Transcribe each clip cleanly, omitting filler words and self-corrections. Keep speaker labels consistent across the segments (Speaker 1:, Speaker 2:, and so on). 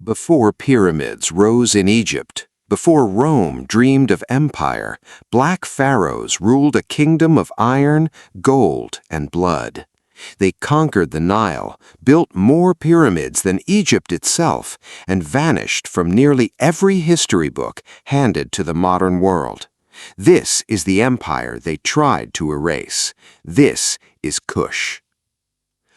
Speaker 1: Before pyramids rose in Egypt, before Rome dreamed of empire, black pharaohs ruled a kingdom of iron, gold, and blood. They conquered the Nile, built more pyramids than Egypt itself, and vanished from nearly every history book handed to the modern world. This is the empire they tried to erase. This is Kush.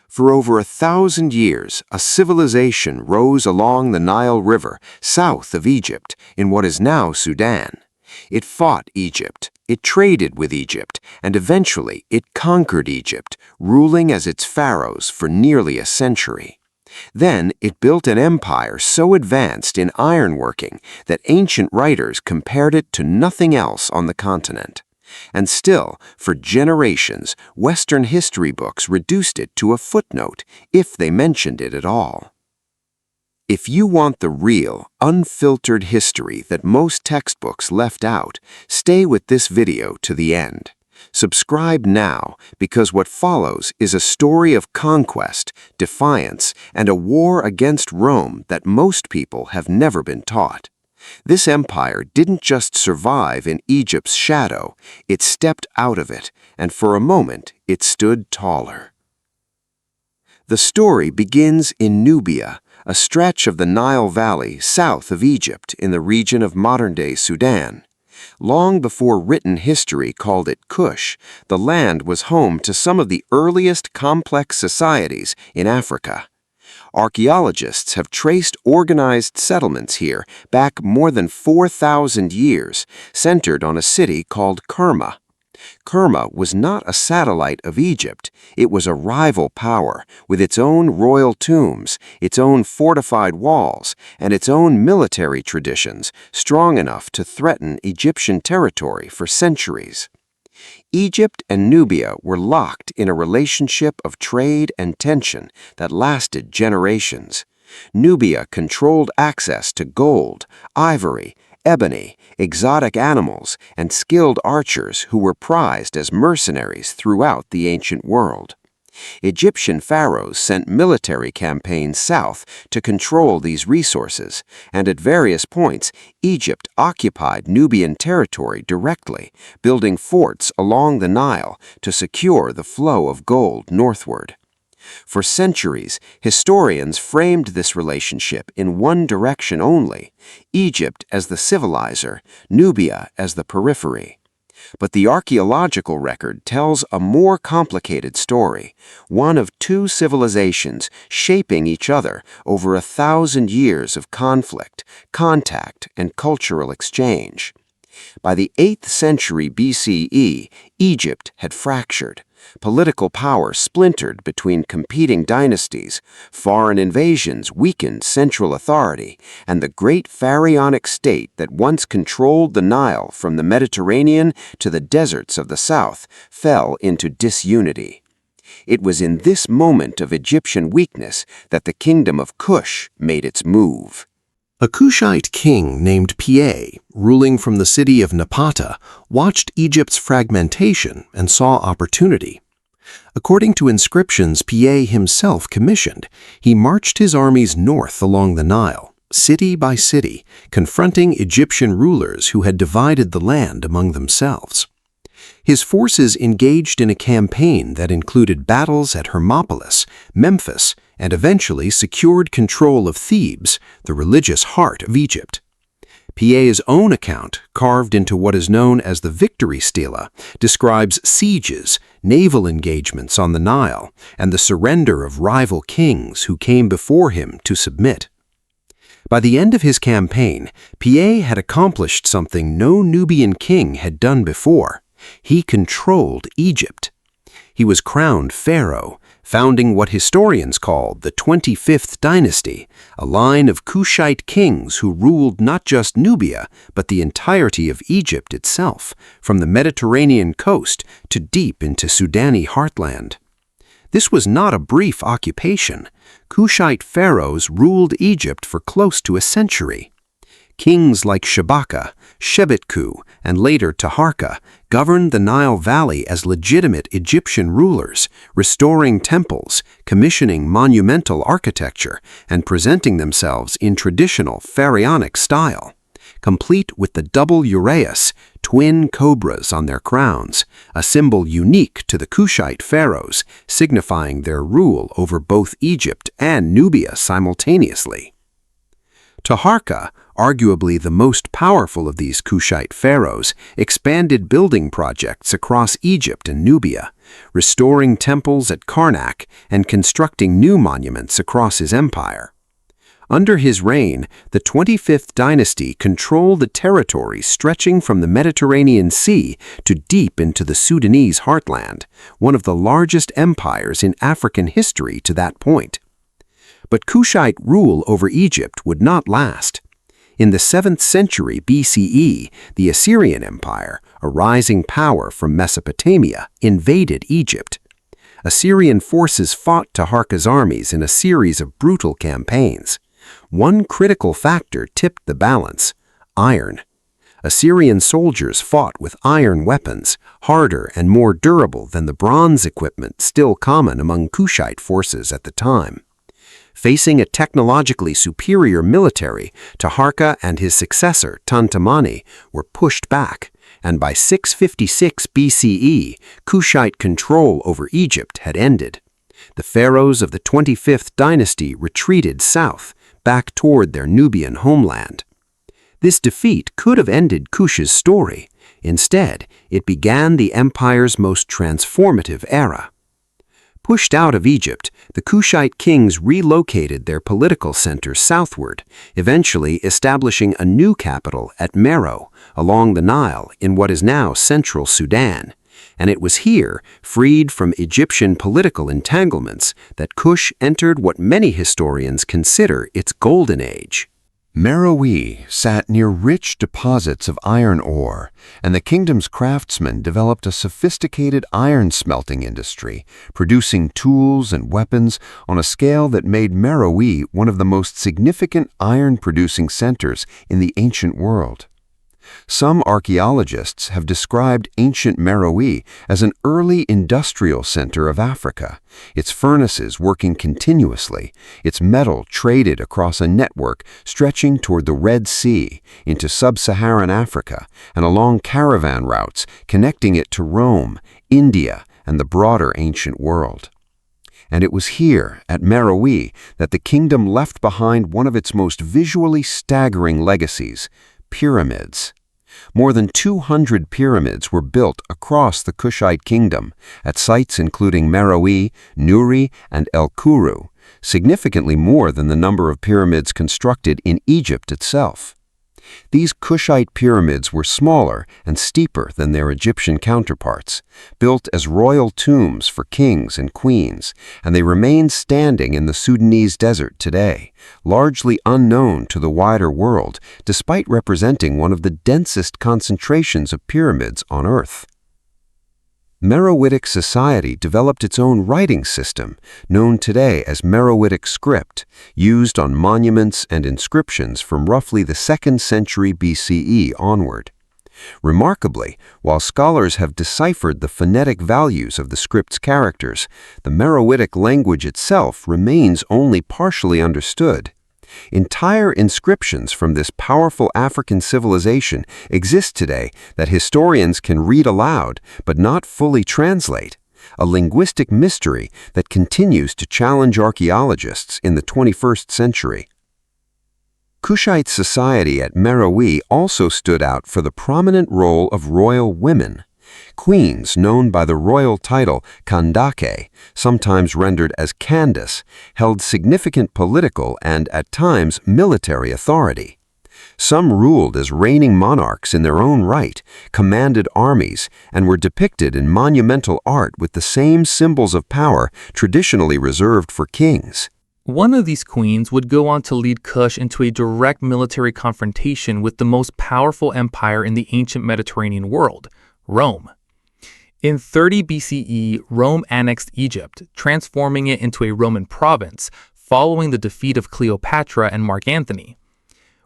Speaker 1: For over 1,000 years, a civilization rose along the Nile River, south of Egypt, in what is now Sudan. It fought Egypt, it traded with Egypt, and eventually it conquered Egypt, ruling as its pharaohs for nearly a century. Then it built an empire so advanced in ironworking that ancient writers compared it to nothing else on the continent. And still, for generations, Western history books reduced it to a footnote, if they mentioned it at all. If you want the real, unfiltered history that most textbooks left out, stay with this video to the end. Subscribe now, because what follows is a story of conquest, defiance, and a war against Rome that most people have never been taught. This empire didn't just survive in Egypt's shadow, it stepped out of it, and for a moment it stood taller. The story begins in Nubia, a stretch of the Nile Valley south of Egypt in the region of modern-day Sudan. Long before written history called it Kush, the land was home to some of the earliest complex societies in Africa. Archaeologists have traced organized settlements here back more than 4,000 years, centered on a city called Kerma. Kerma was not a satellite of Egypt, it was a rival power with its own royal tombs, its own fortified walls, and its own military traditions strong enough to threaten Egyptian territory for centuries. Egypt and Nubia were locked in a relationship of trade and tension that lasted generations. Nubia controlled access to gold, ivory, ebony, exotic animals, and skilled archers who were prized as mercenaries throughout the ancient world. Egyptian pharaohs sent military campaigns south to control these resources, and at various points, Egypt occupied Nubian territory directly, building forts along the Nile to secure the flow of gold northward. For centuries, historians framed this relationship in one direction only: Egypt as the civilizer, Nubia as the periphery. But the archaeological record tells a more complicated story, one of two civilizations shaping each other over 1,000 years of conflict, contact, and cultural exchange. By the 8th century BCE, Egypt had fractured. Political power splintered between competing dynasties, foreign invasions weakened central authority, and the great pharaonic state that once controlled the Nile from the Mediterranean to the deserts of the south fell into disunity. It was in this moment of Egyptian weakness that the Kingdom of Kush made its move.
Speaker 2: A Kushite king named Piye, ruling from the city of Napata, watched Egypt's fragmentation and saw opportunity. According to inscriptions Piye himself commissioned, he marched his armies north along the Nile, city by city, confronting Egyptian rulers who had divided the land among themselves. His forces engaged in a campaign that included battles at Hermopolis, Memphis, and eventually secured control of Thebes, the religious heart of Egypt. Piye's own account, carved into what is known as the Victory Stela, describes sieges, naval engagements on the Nile, and the surrender of rival kings who came before him to submit. By the end of his campaign, Piye had accomplished something no Nubian king had done before. He controlled Egypt. He was crowned pharaoh, founding what historians call the 25th dynasty, a line of Kushite kings who ruled not just Nubia, but the entirety of Egypt itself, from the Mediterranean coast to deep into Sudani heartland. This was not a brief occupation. Kushite pharaohs ruled Egypt for close to a century. Kings like Shabaka, Shebitku, and later Taharka governed the Nile Valley as legitimate Egyptian rulers, restoring temples, commissioning monumental architecture, and presenting themselves in traditional pharaonic style, complete with the double uraeus, twin cobras on their crowns, a symbol unique to the Kushite pharaohs, signifying their rule over both Egypt and Nubia simultaneously. Taharka, arguably the most powerful of these Kushite pharaohs, expanded building projects across Egypt and Nubia, restoring temples at Karnak and constructing new monuments across his empire. Under his reign, the 25th dynasty controlled the territories stretching from the Mediterranean Sea to deep into the Sudanese heartland, one of the largest empires in African history to that point. But Kushite rule over Egypt would not last. In the 7th century BCE, the Assyrian Empire, a rising power from Mesopotamia, invaded Egypt. Assyrian forces fought Taharka's armies in a series of brutal campaigns. One critical factor tipped the balance: iron. Assyrian soldiers fought with iron weapons, harder and more durable than the bronze equipment still common among Kushite forces at the time. Facing a technologically superior military, Taharka and his successor, Tantamani, were pushed back, and by 656 BCE, Kushite control over Egypt had ended. The pharaohs of the 25th dynasty retreated south, back toward their Nubian homeland. This defeat could have ended Kush's story. Instead, it began the empire's most transformative era. Pushed out of Egypt, the Kushite kings relocated their political center southward, eventually establishing a new capital at Meroe, along the Nile in what is now central Sudan. And it was here, freed from Egyptian political entanglements, that Kush entered what many historians consider its golden age.
Speaker 1: Meroe sat near rich deposits of iron ore, and the kingdom's craftsmen developed a sophisticated iron smelting industry, producing tools and weapons on a scale that made Meroe one of the most significant iron-producing centers in the ancient world. Some archaeologists have described ancient Meroe as an early industrial center of Africa, its furnaces working continuously, its metal traded across a network stretching toward the Red Sea, into sub-Saharan Africa, and along caravan routes connecting it to Rome, India, and the broader ancient world. And it was here, at Meroe, that the kingdom left behind one of its most visually staggering legacies: pyramids. More than 200 pyramids were built across the Kushite kingdom, at sites including Meroe, Nuri, and El Kuru, significantly more than the number of pyramids constructed in Egypt itself. These Kushite pyramids were smaller and steeper than their Egyptian counterparts, built as royal tombs for kings and queens, and they remain standing in the Sudanese desert today, largely unknown to the wider world, despite representing one of the densest concentrations of pyramids on Earth. Meroitic society developed its own writing system, known today as Meroitic script, used on monuments and inscriptions from roughly the 2nd century BCE onward. Remarkably, while scholars have deciphered the phonetic values of the script's characters, the Meroitic language itself remains only partially understood. Entire inscriptions from this powerful African civilization exist today that historians can read aloud but not fully translate, a linguistic mystery that continues to challenge archaeologists in the 21st century. Kushite society at Meroe also stood out for the prominent role of royal women. Queens, known by the royal title Kandake, sometimes rendered as Candace, held significant political and, at times, military authority. Some ruled as reigning monarchs in their own right, commanded armies, and were depicted in monumental art with the same symbols of power traditionally reserved for kings.
Speaker 3: One of these queens would go on to lead Kush into a direct military confrontation with the most powerful empire in the ancient Mediterranean world, Rome. In 30 BCE, Rome annexed Egypt, transforming it into a Roman province, following the defeat of Cleopatra and Mark Antony.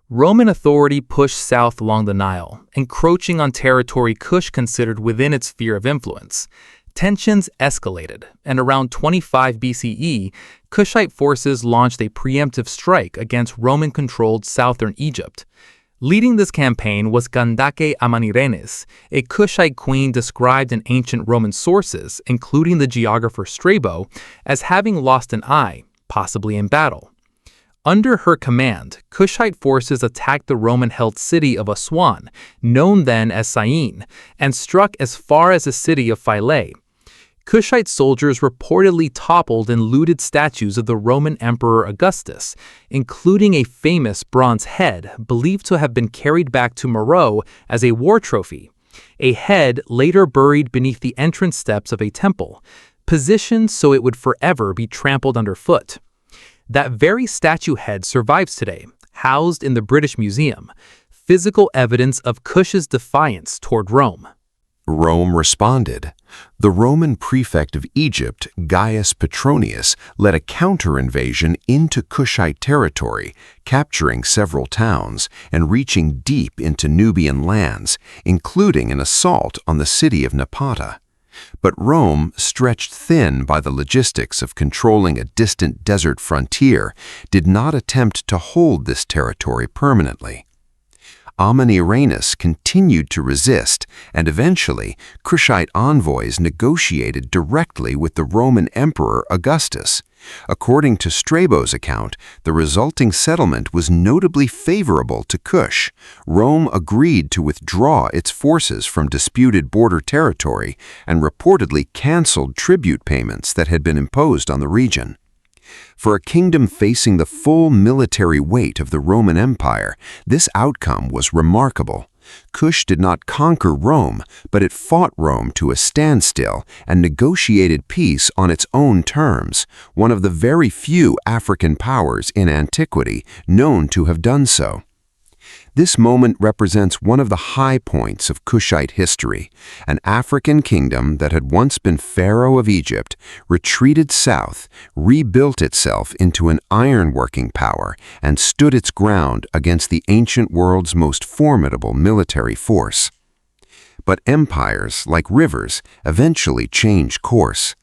Speaker 3: Roman authority pushed south along the Nile, encroaching on territory Kush considered within its sphere of influence. Tensions escalated, and around 25 BCE, Kushite forces launched a preemptive strike against Roman-controlled southern Egypt. Leading this campaign was Candace Amanirenas, a Kushite queen described in ancient Roman sources, including the geographer Strabo, as having lost an eye, possibly in battle. Under her command, Kushite forces attacked the Roman-held city of Aswan, known then as Syene, and struck as far as the city of Philae. Kushite soldiers reportedly toppled and looted statues of the Roman Emperor Augustus, including a famous bronze head believed to have been carried back to Meroe as a war trophy, a head later buried beneath the entrance steps of a temple, positioned so it would forever be trampled underfoot. That very statue head survives today, housed in the British Museum, physical evidence of Kush's defiance toward Rome.
Speaker 2: Rome responded. The Roman prefect of Egypt, Gaius Petronius, led a counter-invasion into Kushite territory, capturing several towns and reaching deep into Nubian lands, including an assault on the city of Napata. But Rome, stretched thin by the logistics of controlling a distant desert frontier, did not attempt to hold this territory permanently. Amanirenas continued to resist, and eventually, Kushite envoys negotiated directly with the Roman Emperor Augustus. According to Strabo's account, the resulting settlement was notably favorable to Kush. Rome agreed to withdraw its forces from disputed border territory and reportedly canceled tribute payments that had been imposed on the region. For a kingdom facing the full military weight of the Roman Empire, this outcome was remarkable. Kush did not conquer Rome, but it fought Rome to a standstill and negotiated peace on its own terms, one of the very few African powers in antiquity known to have done so. This moment represents one of the high points of Kushite history. An African kingdom that had once been pharaoh of Egypt retreated south, rebuilt itself into an ironworking power, and stood its ground against the ancient world's most formidable military force. But empires, like rivers, eventually change course.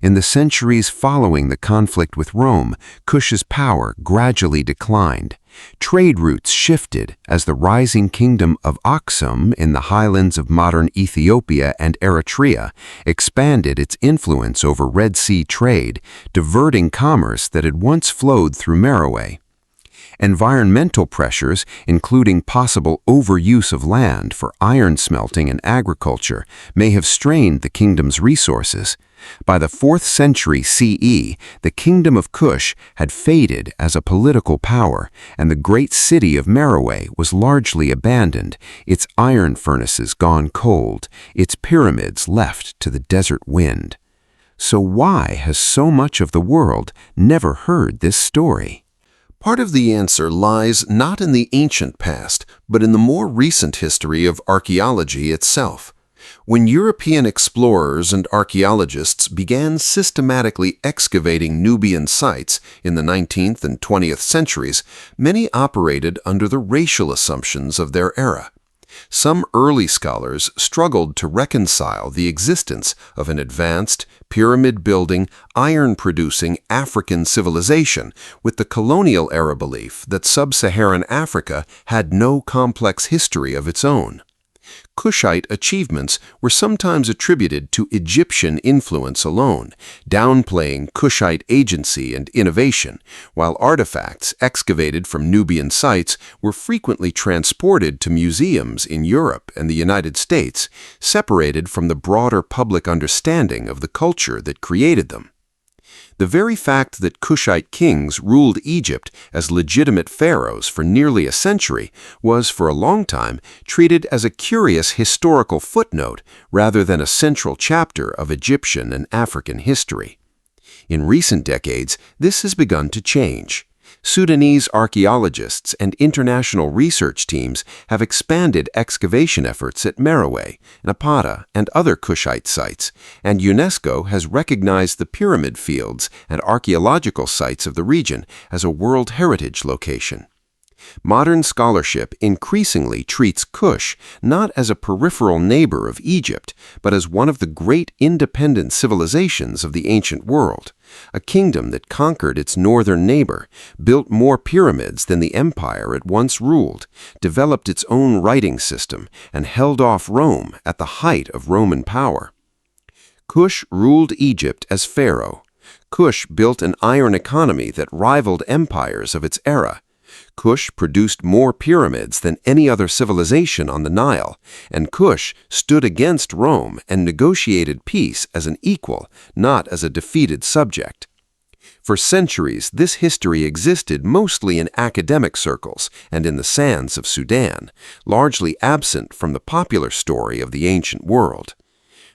Speaker 2: In the centuries following the conflict with Rome, Kush's power gradually declined. Trade routes shifted as the rising kingdom of Aksum in the highlands of modern Ethiopia and Eritrea expanded its influence over Red Sea trade, diverting commerce that had once flowed through Meroe. Environmental pressures, including possible overuse of land for iron smelting and agriculture, may have strained the kingdom's resources. By the 4th century CE, the Kingdom of Kush had faded as a political power, and the great city of Meroe was largely abandoned, its iron furnaces gone cold, its pyramids left to the desert wind. So why has so much of the world never heard this story? Part of the answer lies not in the ancient past, but in the more recent history of archaeology itself. When European explorers and archaeologists began systematically excavating Nubian sites in the 19th and 20th centuries, many operated under the racial assumptions of their era. Some early scholars struggled to reconcile the existence of an advanced, pyramid-building, iron-producing African civilization with the colonial era belief that sub-Saharan Africa had no complex history of its own. Kushite achievements were sometimes attributed to Egyptian influence alone, downplaying Kushite agency and innovation, while artifacts excavated from Nubian sites were frequently transported to museums in Europe and the United States, separated from the broader public understanding of the culture that created them. The very fact that Kushite kings ruled Egypt as legitimate pharaohs for nearly a century was, for a long time, treated as a curious historical footnote rather than a central chapter of Egyptian and African history. In recent decades, this has begun to change. Sudanese archaeologists and international research teams have expanded excavation efforts at Meroe, Napata, and other Kushite sites, and UNESCO has recognized the pyramid fields and archaeological sites of the region as a World Heritage location. Modern scholarship increasingly treats Kush not as a peripheral neighbor of Egypt, but as one of the great independent civilizations of the ancient world, a kingdom that conquered its northern neighbor, built more pyramids than the empire it once ruled, developed its own writing system, and held off Rome at the height of Roman power. Kush ruled Egypt as pharaoh. Kush built an iron economy that rivaled empires of its era. Kush produced more pyramids than any other civilization on the Nile, and Kush stood against Rome and negotiated peace as an equal, not as a defeated subject. For centuries, this history existed mostly in academic circles and in the sands of Sudan, largely absent from the popular story of the ancient world.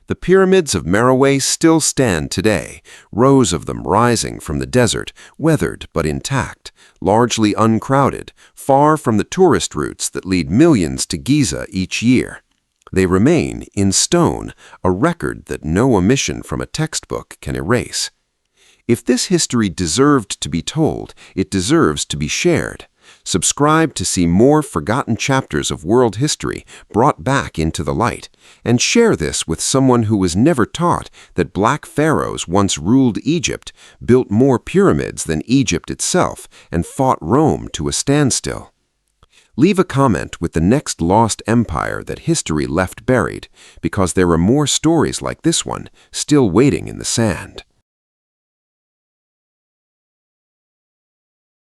Speaker 2: The pyramids of Meroe still stand today, rows of them rising from the desert, weathered but intact, largely uncrowded, far from the tourist routes that lead millions to Giza each year. They remain, in stone, a record that no omission from a textbook can erase. If this history deserved to be told, it deserves to be shared. Subscribe to see more forgotten chapters of world history brought back into the light, and share this with someone who was never taught that black pharaohs once ruled Egypt, built more pyramids than Egypt itself, and fought Rome to a standstill. Leave a comment with the next lost empire that history left buried, because there are more stories like this one still waiting in the sand.